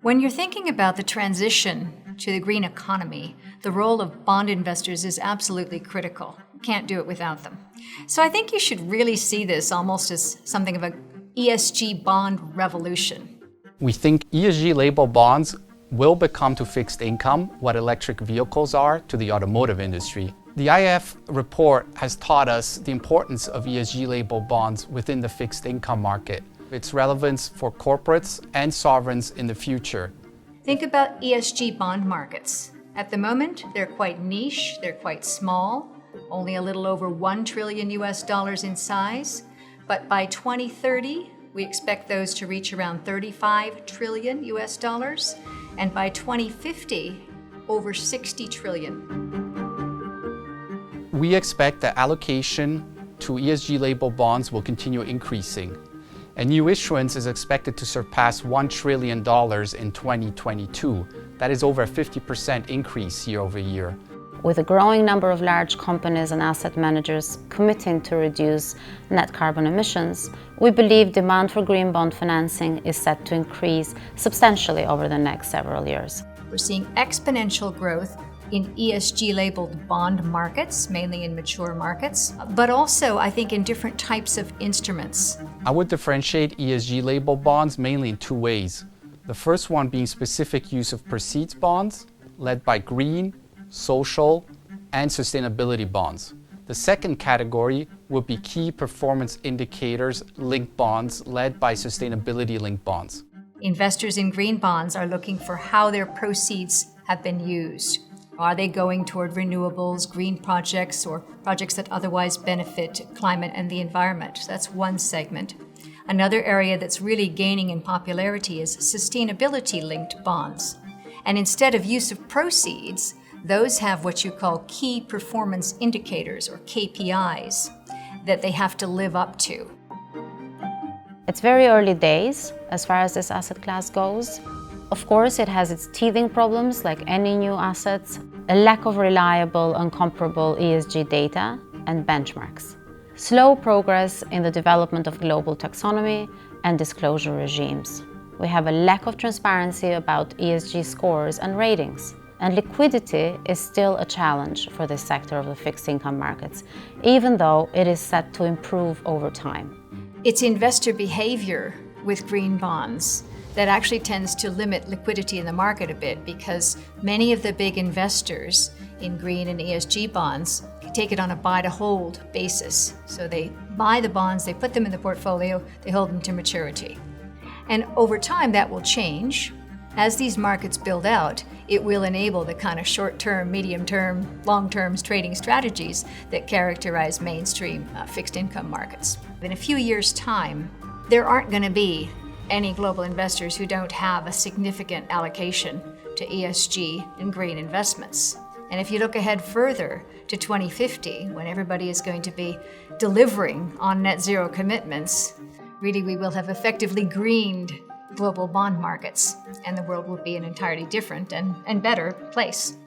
When you're thinking about the transition to the green economy, the role of bond investors is absolutely critical. Can't do it without them. So I think you should really see this almost as something of an ESG bond revolution. We think ESG labeled bonds will become to fixed income what electric vehicles are to the automotive industry. The IF report has taught us the importance of ESG labeled bonds within the fixed income market, its relevance for corporates and sovereigns in the future. Think about ESG bond markets. At the moment, they're quite niche, they're quite small, only a little over $1 trillion in size. But by 2030, we expect those to reach around $35 trillion, and by 2050, over $60 trillion. We expect that allocation to ESG labeled bonds will continue increasing, and new issuance is expected to surpass $1 trillion in 2022. That is over a 50% increase year over year. With a growing number of large companies and asset managers committing to reduce net carbon emissions, we believe demand for green bond financing is set to increase substantially over the next several years. We're seeing exponential growth in ESG-labeled bond markets, mainly in mature markets, but also, I think, in different types of instruments. I would differentiate ESG-labeled bonds mainly in two ways. The first one being specific use of proceeds bonds, led by green, social, and sustainability bonds. The second category would be key performance indicators linked bonds led by sustainability linked bonds. Investors in green bonds are looking for how their proceeds have been used. Are they going toward renewables, green projects, or projects that otherwise benefit climate and the environment? That's one segment. Another area that's really gaining in popularity is sustainability-linked bonds. And instead of use of proceeds, those have what you call key performance indicators, or KPIs, that they have to live up to. It's very early days as far as this asset class goes. Of course, it has its teething problems like any new assets, a lack of reliable and comparable ESG data and benchmarks, slow progress in the development of global taxonomy and disclosure regimes. We have a lack of transparency about ESG scores and ratings. And liquidity is still a challenge for this sector of the fixed income markets, even though it is set to improve over time. It's investor behavior with green bonds that actually tends to limit liquidity in the market a bit, because many of the big investors in green and ESG bonds take it on a buy-to-hold basis. So they buy the bonds, they put them in the portfolio, they hold them to maturity. And over time that will change. As these markets build out, it will enable the kind of short-term, medium-term, long-term trading strategies that characterize mainstream fixed income markets. In a few years' time, there aren't going to be any global investors who don't have a significant allocation to ESG and green investments. And if you look ahead further to 2050, when everybody is going to be delivering on net zero commitments, really we will have effectively greened global bond markets, and the world will be an entirely different and better place.